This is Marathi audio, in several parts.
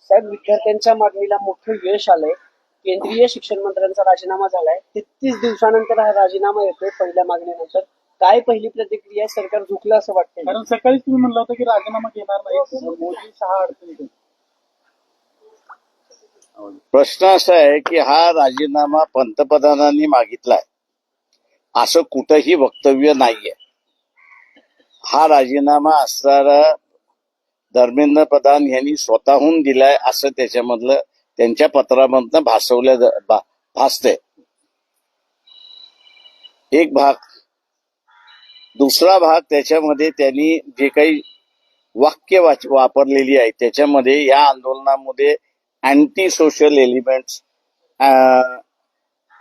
साहेब, विद्यार्थ्यांच्या मागणीला मोठं यश आलंय. केंद्रीय शिक्षण मंत्र्यांचा राजीनामा झालाय. 33 दिवसानंतर हा राजीनामा येतोय पहिल्या मागणीनंतर. काय पहिली प्रतिक्रिया आहे? सरकार झुकलं असं वाटतंय? कारण सकाळीच तुम्ही म्हणलं होतं की राजीनामा घेणार नाही, मोदी 6 अडचणी. प्रश्न असा आहे की हा राजीनामा पंतप्रधानांनी मागितलाय असं कुठंही वक्तव्य नाहीये. हा राजीनामा असणारा धर्मेंद्र प्रधान यांनी स्वतःहून दिलाय असं त्याच्यामधलं त्यांच्या पत्रामधनं भासतंय. एक भाग. दुसरा भाग, त्याच्यामध्ये त्यांनी जे काही वाक्य वापरलेली आहे त्याच्यामध्ये या आंदोलनामध्ये अँटी सोशल एलिमेंट्स,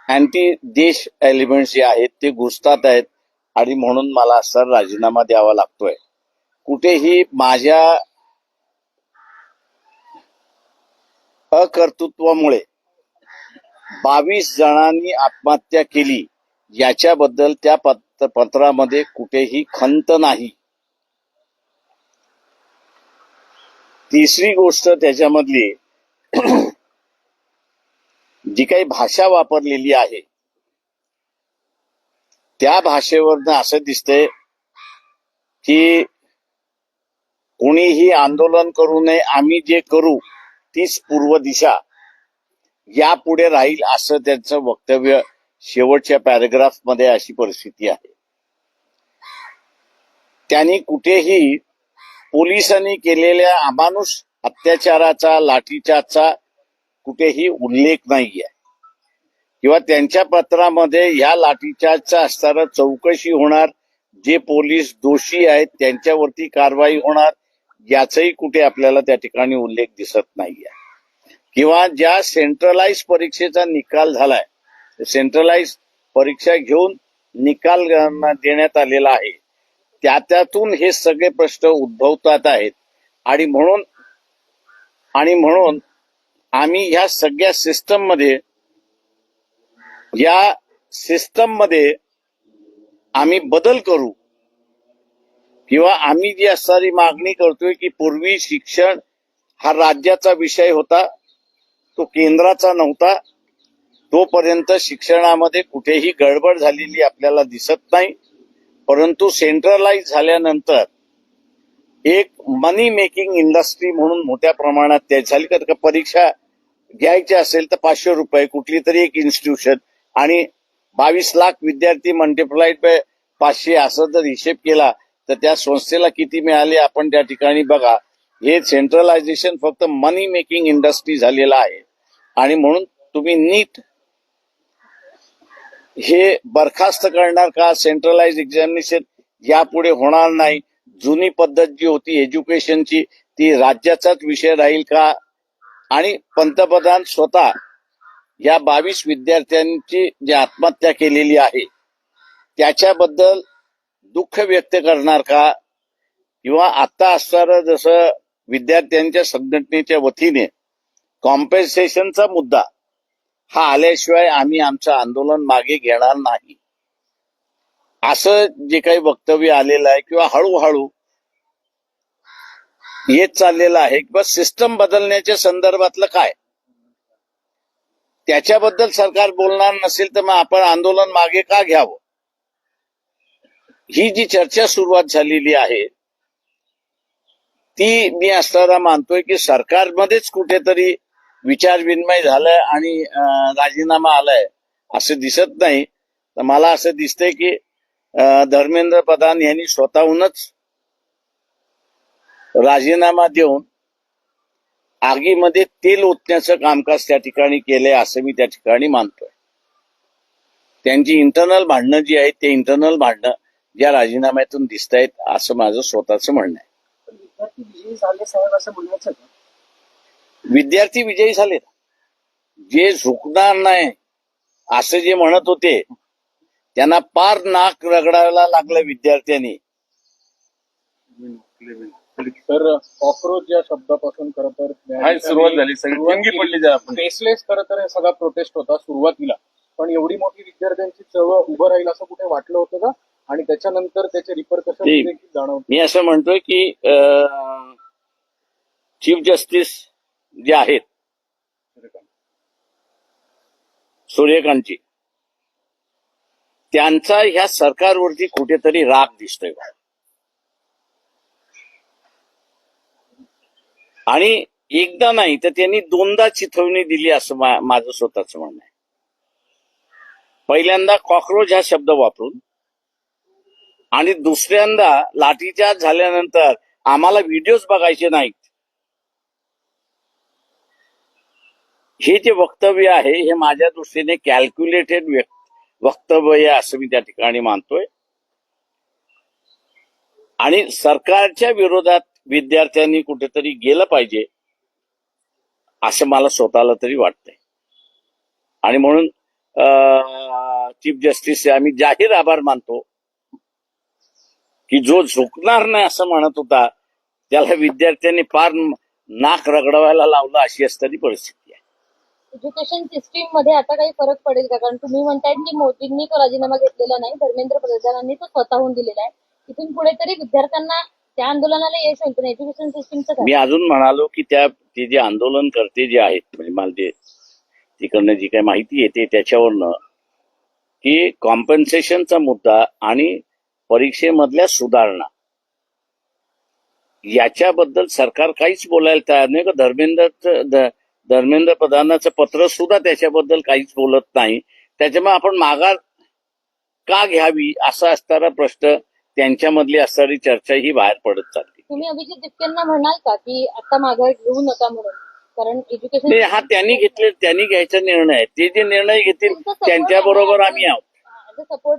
अँटी देश एलिमेंट्स जे आहेत ते घुसतात आहेत आणि म्हणून मला असा राजीनामा द्यावा लागतोय. कुठेही माझ्या अकर्तृत्वामुळे 22 जणांनी आत्महत्या केली याच्याबद्दल त्या पत्रामध्ये कुठेही खंत नाही. तिसरी गोष्ट त्याच्यामधली जी काही भाषा वापरलेली आहे त्या भाषेवरनं असं दिसतंय की कोणीही आंदोलन करू नये, आम्ही जे करू तीच पूर्व दिशा यापुढे राहील असं त्यांचं वक्तव्य शेवटच्या पॅराग्राफ मध्ये अशी परिस्थिती आहे. त्यांनी कुठेही पोलिसांनी केलेल्या अमानुष अत्याचाराचा, लाठीचार्जचा कुठेही उल्लेख नाहीये किंवा त्यांच्या पत्रामध्ये या लाठीचार्जचा असताना चौकशी होणार, जे पोलीस दोषी आहेत त्यांच्यावरती कारवाई होणार याचाही कुठे आपल्याला त्या ठिकाणी उल्लेख दिसत नाहीये. किंवा ज्या सेंट्रलाइज परीक्षेचा निकाल झालाय, सेंट्रलाइज परीक्षा घेऊन निकाल देण्यात आलेला आहे, त्यातून हे सगळे प्रश्न उद्भवतात आहेत आणि म्हणून आम्ही ह्या सगळ्या सिस्टममध्ये आम्ही बदल करू किंवा आम्ही जी असणारी मागणी करतोय की पूर्वी शिक्षण हा राज्याचा विषय होता, तो केंद्राचा नव्हता. तोपर्यंत शिक्षणामध्ये कुठेही गडबड झालेली आपल्याला दिसत नाही. परंतु सेंट्रलाइज झाल्यानंतर एक मनी मेकिंग इंडस्ट्री म्हणून मोठ्या प्रमाणात त्या झाली. का परीक्षा घ्यायची असेल तर 500 रुपये कुठली तरी एक इन्स्टिट्यूशन आणि 22 लाख विद्यार्थी मल्टिप्लाइड बाय 500 असं जर हिशेब केला तर त्या संस्थेला किती मिळाले आपण त्या ठिकाणी बघा. हे सेंट्रलायझेशन फक्त मनी मेकिंग इंडस्ट्री झालेलं आहे आणि म्हणून तुम्ही नीट हे बरखास्त करणार का? सेंट्रलाइज एक्झामिनेशन यापुढे होणार नाही. जुनी पद्धत जी होती एज्युकेशनची ती राज्याचाच विषय राहील का? आणि पंतप्रधान स्वतः या 22 विद्यार्थ्यांची जी आत्महत्या केलेली आहे त्याच्याबद्दल दुःख व्यक्त करणार का? किंवा आता असणारं जसं विद्यार्थ्यांच्या संघटनेच्या वतीने कॉम्पेन्सेशनचा मुद्दा हा आल्याशिवाय आम्ही आमचं आंदोलन मागे घेणार नाही असं जे काही वक्तव्य आलेलं आहे किंवा हळूहळू येत चाललेलं आहे किंवा सिस्टम बदलण्याच्या संदर्भातलं काय त्याच्याबद्दल सरकार बोलणार नसेल तर मग आपण आंदोलन मागे का घ्यावं? ही जी चर्चा सुरुवात झालेली आहे ती मी असताना मानतोय की सरकारमध्येच कुठेतरी विचार विनिमय झालाय आणि राजीनामा आलाय असं दिसत नाही. तर मला असं दिसतंय की धर्मेंद्र प्रधान यांनी स्वतःहूनच राजीनामा देऊन आगीमध्ये तेल ओतण्याचं कामकाज त्या ठिकाणी केलंय असं मी त्या ठिकाणी मानतोय. त्यांची इंटरनल भांडणं जी आहेत ते इंटरनल भांडणं या राजीनाम्यातून दिसत आहेत असं माझं स्वतःचं म्हणणं आहे. विद्यार्थी विजयी झाले साहेब असं म्हणायचं का? विद्यार्थी विजयी झाले, जे झुकणार नाही असं जे म्हणत होते त्यांना पार नाक रगडायला लागलं विद्यार्थ्यांनी. तर कॉक्रोच या शब्दापासून खरं तर सुरुवात झाली, सगळी पडली. फेसलेस खरं तर हे सगळा प्रोटेस्ट होता सुरुवातीला, पण एवढी मोठी विद्यार्थ्यांची चळवळ उभं राहील असं कुठे वाटलं होतं का? आणि त्याच्यानंतर त्याचे रिपरकशन देखील जाणवते. मी असं म्हणतोय की चीफ जस्टिस जे आहेत सूर्यकांतची, त्यांचा ह्या सरकारवरती कुठेतरी राग दिसतोय बा. आणि एकदा नाही तर त्यांनी दोनदा चिथावणी दिली असं माझं स्वतःच म्हणणं आहे. पहिल्यांदा कॉक्रोच हा शब्द वापरून आणि दुसऱ्यांदा लाठीचार्ज झाल्यानंतर आम्हाला व्हिडिओज बघायचे नाहीत, हे जे वक्तव्य आहे हे माझ्या दृष्टीने कॅल्क्युलेटेड वक्तव्य आहे असं मी त्या ठिकाणी मानतोय. आणि सरकारच्या विरोधात विद्यार्थ्यांनी कुठेतरी गेलं पाहिजे असं मला स्वतःला तरी वाटतंय. आणि म्हणून चीफ जस्टिसचे आम्ही जाहीर आभार मानतो की जो झुकणार नाही असं म्हणत होता त्याला विद्यार्थ्यांनी फार नाक रगडवायला लावलं अशी असणारी परिस्थिती आहे. एज्युकेशन सिस्टीम मध्ये आता काही फरक पडेल का? कारण तुम्ही म्हणताय की मोदींनी तो राजीनामा घेतलेला नाही, धर्मेंद्र प्रधानांनी तो स्वतःहून दिलेला आहे. इथून पुढे तरी विद्यार्थ्यांना त्या आंदोलनाला यश होईल, पण एज्युकेशन सिस्टीमचं काय? मी अजून म्हणालो की ते जे आंदोलन करते जे आहेत, म्हणजे मला जे तिकडनं जी काही माहिती येते त्याच्यावरनं की कॉम्पन्सेशनचा मुद्दा आणि परीक्षेमधल्या सुधारणा याच्याबद्दल सरकार काहीच बोलायला तयार नाही. धर्मेंद्र प्रधानाचं पत्र सुद्धा त्याच्याबद्दल काहीच बोलत नाही. त्याच्यामुळे आपण माघार का घ्यावी असा असणारा प्रश्न, त्यांच्यामधली असणारी चर्चा ही बाहेर पडत चालली. तुम्ही अभिजित दिपकेंना म्हणाल का की आता माघार घेऊ नका म्हणून? कारण एज्युकेशन नाही, हा त्यांनी घ्यायचा निर्णय आहे. ते जे निर्णय घेतील त्यांच्याबरोबर आम्ही आहोत.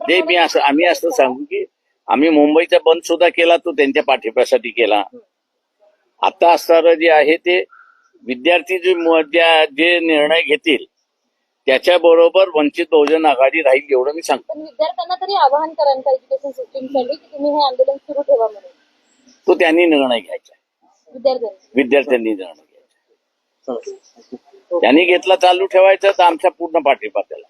ते आम्ही असं सांगू की आम्ही मुंबईचा बंद सुद्धा केला, तो त्यांच्या पाठिंब्यासाठी केला. आता असणारं जे आहे ते विद्यार्थी जे निर्णय घेतील त्याच्याबरोबर वंचित बहुजन आघाडी राहील एवढं मी सांगतो. पण विद्यार्थ्यांना तरी आवाहन कराल का एज्युकेशन सिस्टीमसाठी की तुम्ही हे आंदोलन सुरू ठेवा म्हणून? तो त्यांनी निर्णय घ्यायचा, विद्यार्थ्यांनी निर्णय घ्यायचा. त्यांनी घेतला चालू ठेवायचा तर आमचा पूर्ण पाठिंबा त्याला.